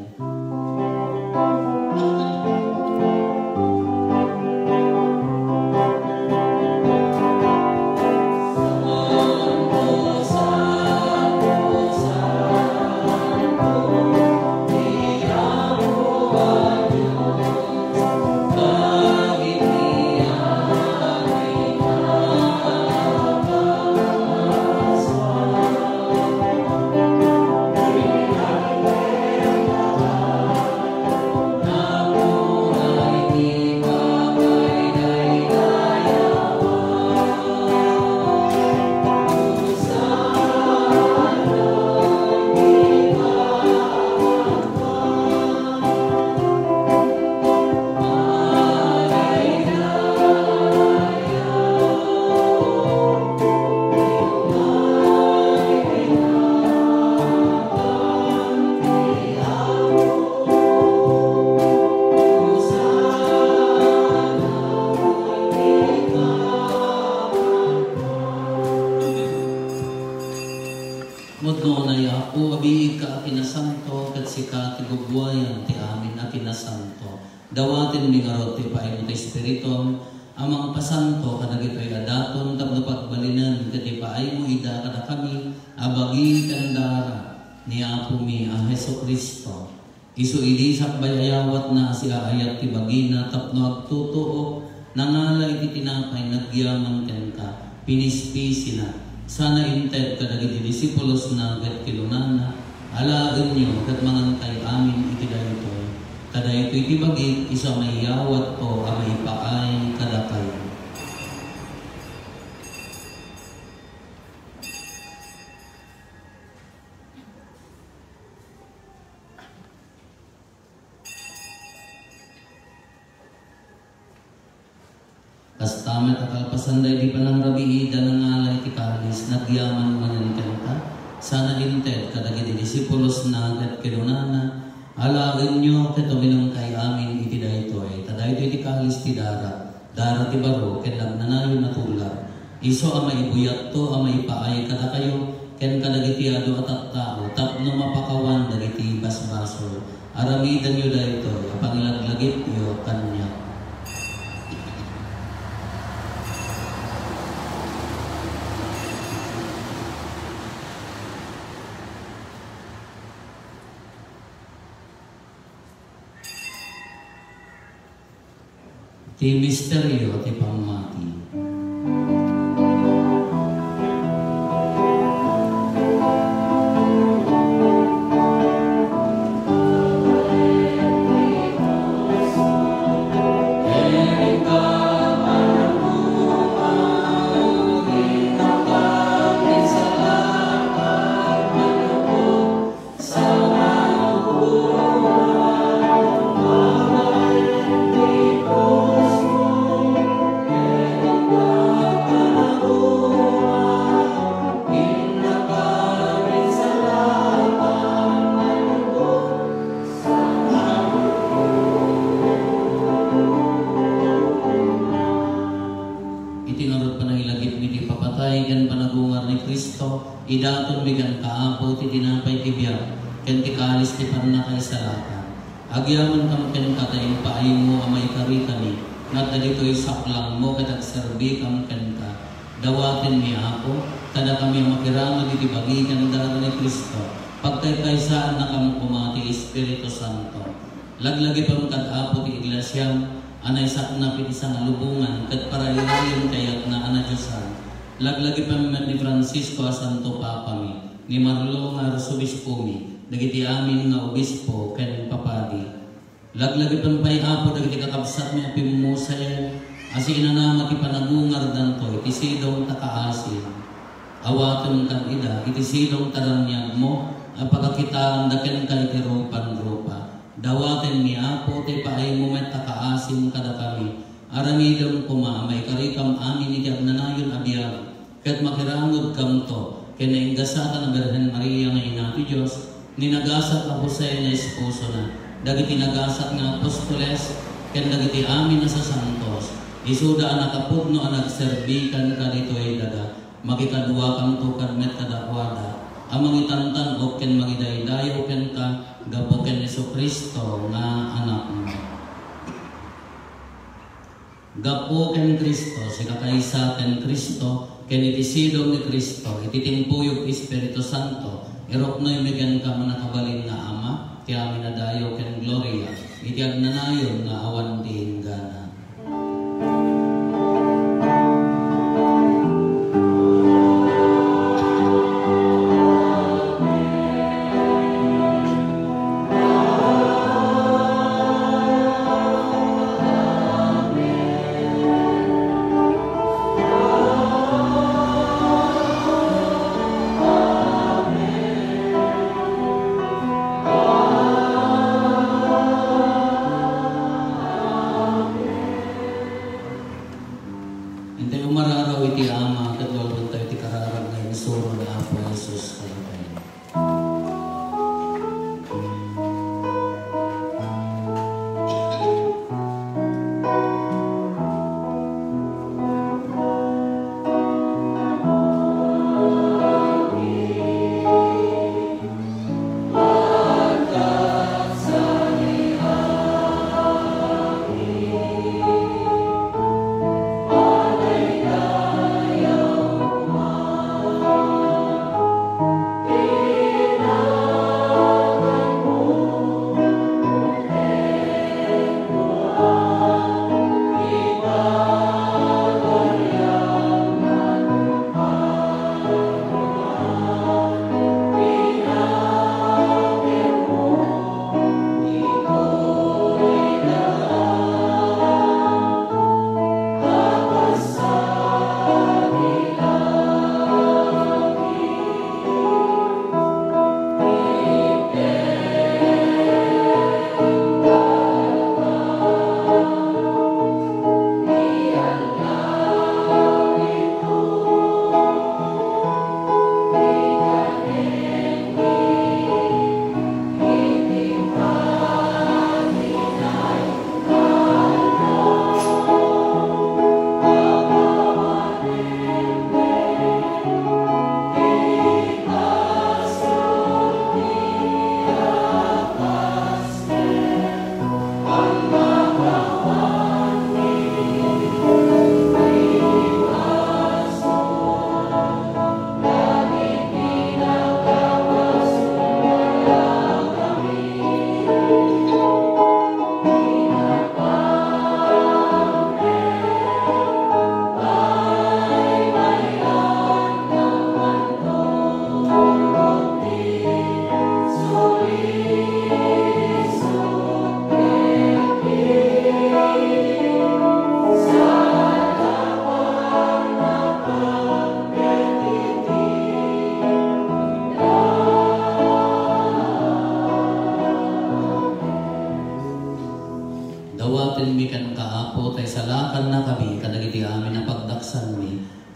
Dawatin mi ngarot ti paimo ti Espiritu amang pasanto kadagitoy adaton tapno pagbalinan ket paay mo ida kada kami abagi kandara ni apo mi a Hesukristo. Isu idi sakbayayawat na siya ayat ti bagina tapno agtutuo nangala iti tinapay nagyaman ken ka pinispisi na sana inted kadagiti disipulos na ket kilunana alaen nyo ket mangantay amin iti daytoy. Kada ito itibagit, isa may yawat o amay paay kadakay. Kastamet akalpasanday di panang rabiida ng alay ti kalis, nagyaman mananikan ka, sana inted kadagiti disipulos na at kinunana, alain nyo katuminong kay amin iti daytoy. Tadaytoy iti kalis ti dara ti baro ken nagnanayon na tulak. Iso amay ibuyat to amay paay kada kayo ken kadagiti adu at tao tapno mapakawan dagiti basbaso. Aramidan nyo daytoy pangilaglagit yo kanya. Ti misteryo ti pamati. Sama kaisalakan. Agyaman kam ken katayin paayin mo amay kari kami, nga dito'y saklang mo katak serbi kam ken ka. Dawatin mi ako, kada kami makirama iti bagigan dara ni Kristo, pagkaykaysaan na kam kumati Espiritu Santo. Laglagi pam kad-apo ti iglesyam, anay sakna piti sa nalubungan, kat paralilayon kayat na anadyosan. Laglagi pam ni Francisco a Santo Papa mi, ni Marlo nga Arsobispo mi, dagiti amin nga obispo ken papadi. Laglagi pam pay apo dagiti kakabsat mi apim Musael, asi inanama ti panagungar danto, iti sidong takaasin. Awaton kan ida, iti sidong taranyag mo, apagakitaan daken ka iti rupan-rupa. Dawaten mi apo, ti paay mo met takaasin kada kami. Aramidom kuma, may karikam amin iti agnanayon abiyag. Ket makirangod kam to, kinainggasatan ng Birhen Maria nga ina ti Diyos, ninagasat ang Jose na esposo na, dagiti nagasat nga apostoles, ken dagiti amin na sa santos. Isuda ang nakapugno ang nagserbikan ka dito ay daga, makikadwa kang tukad met kadakwada, ang mangitantan o ken magidaydayo ken ka, gapo ken Yesu Kristo nga anak mo. Gapo ken Kristo, si kakaysa ken Kristo, ken itisidong ni Kristo, ititimpuyog Espiritu Santo, iroknoy megan ka manakabalin na Ama, ti amin na dayo ken Gloria, iti agnanayon nga awan ti inggana.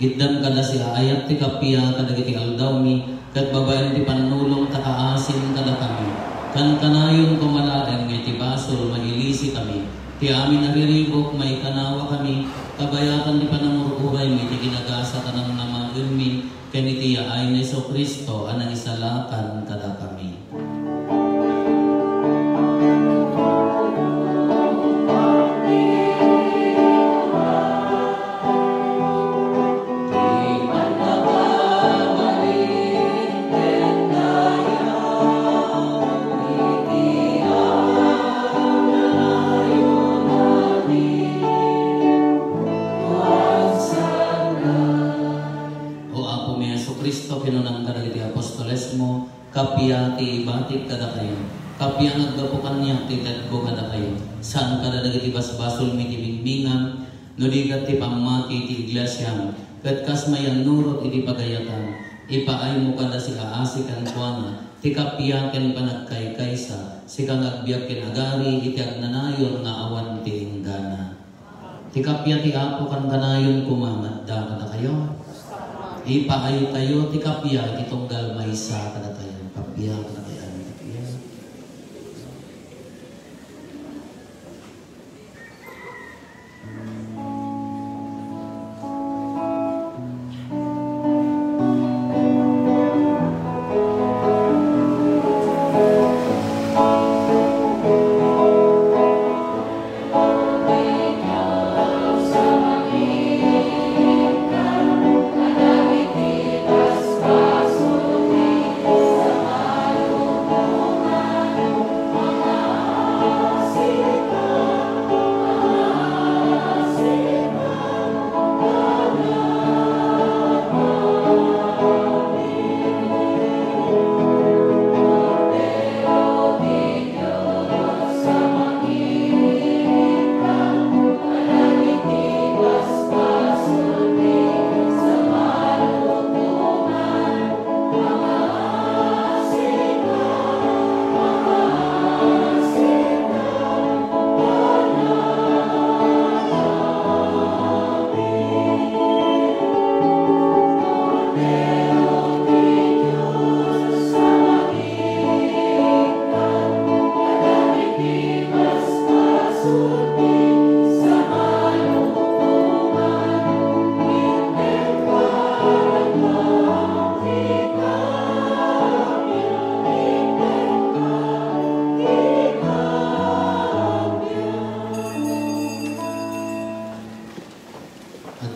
Iddam kada si ayat ti kapia kadagiti aldaw mi, kat babayan ti panulong takaasin kada kami. Kan kanayon kumalaeng iti basol mailisi kami. Ti amin nariribok may kanawa kami, kabayatan ti panangururay mi ti ginagasa tanang namain mi, ken iti yaay na Iso Kristo anang isalakan kada kami. kapi ang naggapukan niya, titat ko kada kayo. Saan kada dagiti basbasol mi timingmingan, no di kat ti pamati ti iglesia, kat kas mayan nurot iti pagayatan, ipaay mo kada si aasi kan kuana, ti kapiyaken panagkaykaysa, si kang agbiyaken agari, iti agnanayon nga awan ti inggana. Ti kapya ti apo kan kanayon kumamadda kada kayo. Ipaay tayo, ti kapya, ti tunggal maysa kada tayo. Kapya kada tayo.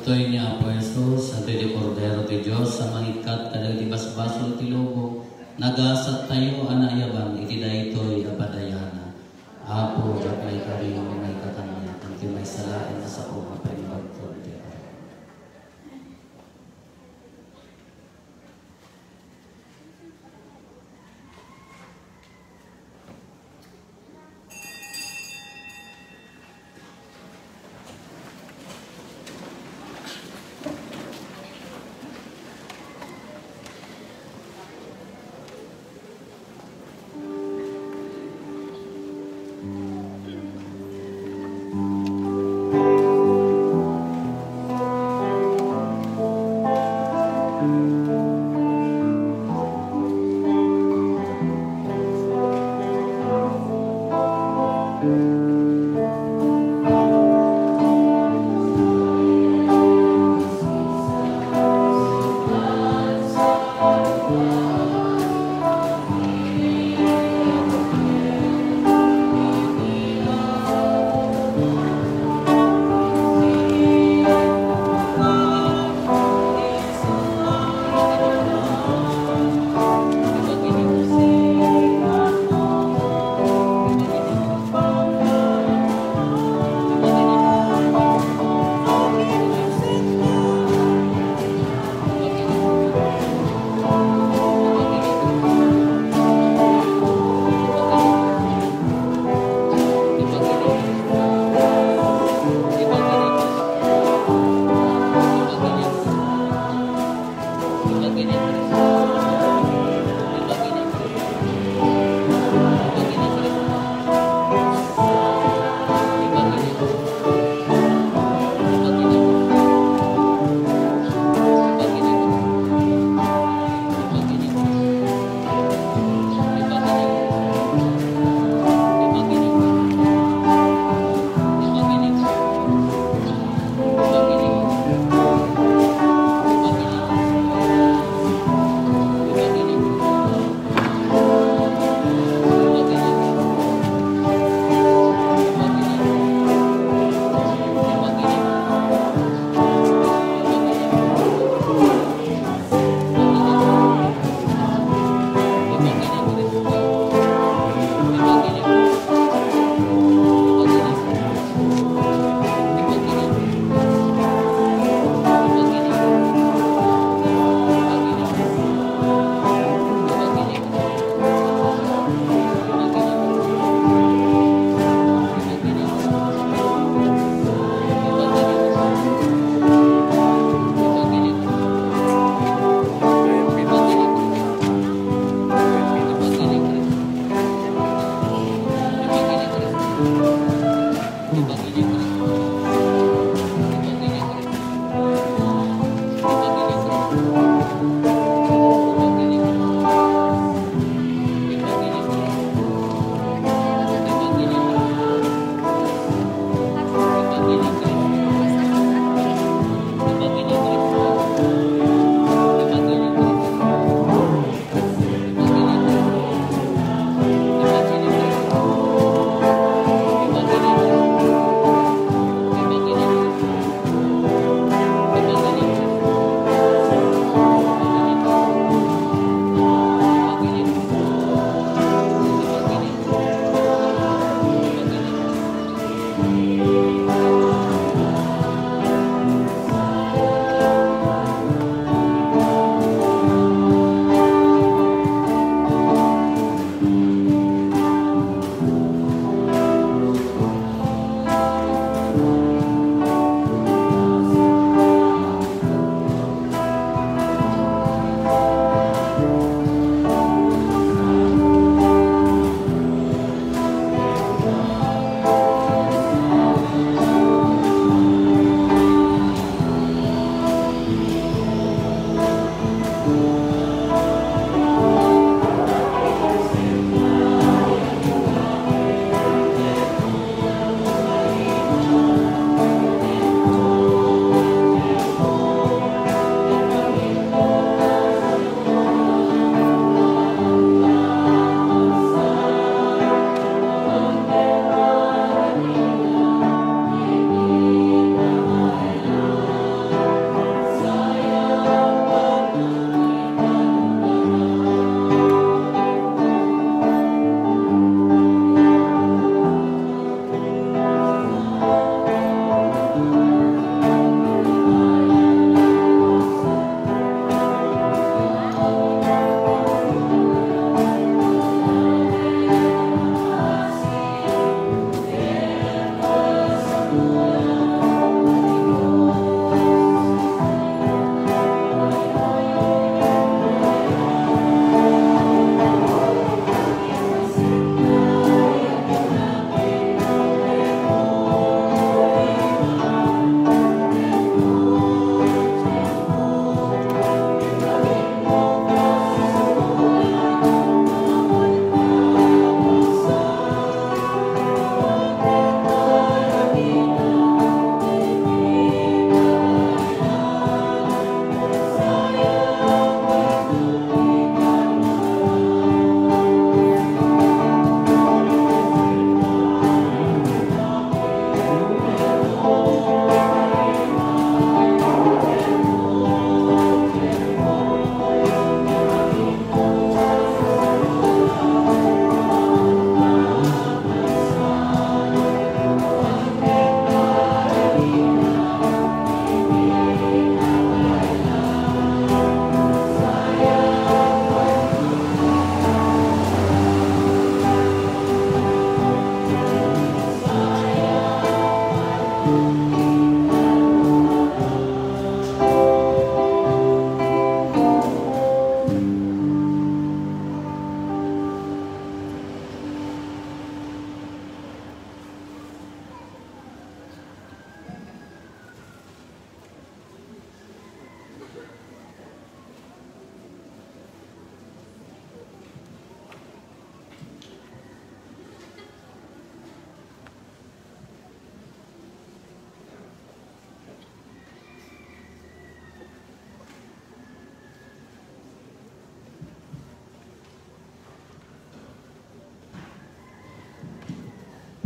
Atoy niya Apo Jesus, atoy di Cordero ti Diyos, sa mangikat kadag di basbasol ti lobo, nagasat tayo anayaban, iti daytoy apadayana. Apo, jakay kari yung may katanya, kanti may salain na sa o, apay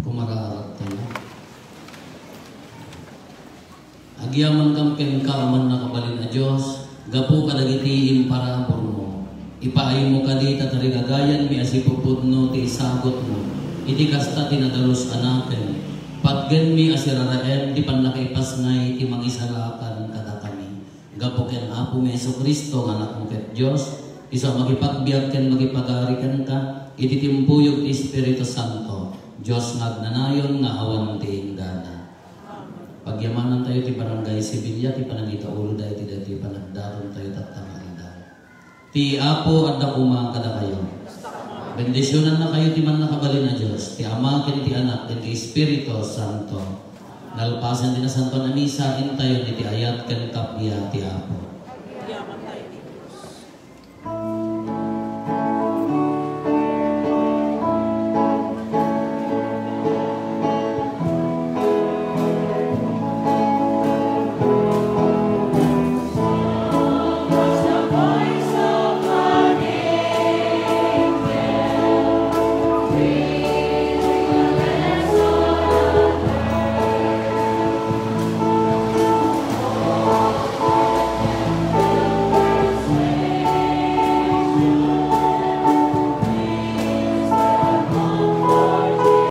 kumararat tayo. Agyaman kam ken kaaman na kabalin na Diyos, gapo kadagiti imparabor mo. Ipaayo mo kadita tarigagayan mi asipupudno ti isagot mo. Iti kasta tinadalos anaken. Patgen mi asiraraen ti panlakaipas ngay ti mangisalakan kada kami. Gapo ken Apo mi Jesucristo nga anak mo ket Diyos, isa magipagbiag ken magipagarikan ka, iti timpuyog ti Espiritu Santo. Diyos ngagnanayon nga awan ti inggana. Pagyamanan tayo ti Barangay Sevilla, ti panagita ulo dahi ti panagdaron tayo tatangalida. Ti Apo at dakuma kada kayo. Bendisyonan na kayo ti man nakabalin na Diyos. Ti Ama, ken ti Anak, ken ti Espiritu Santo. Nalpasan din na Santo na Misa, intayon iti ayat ken kapya ti Apo.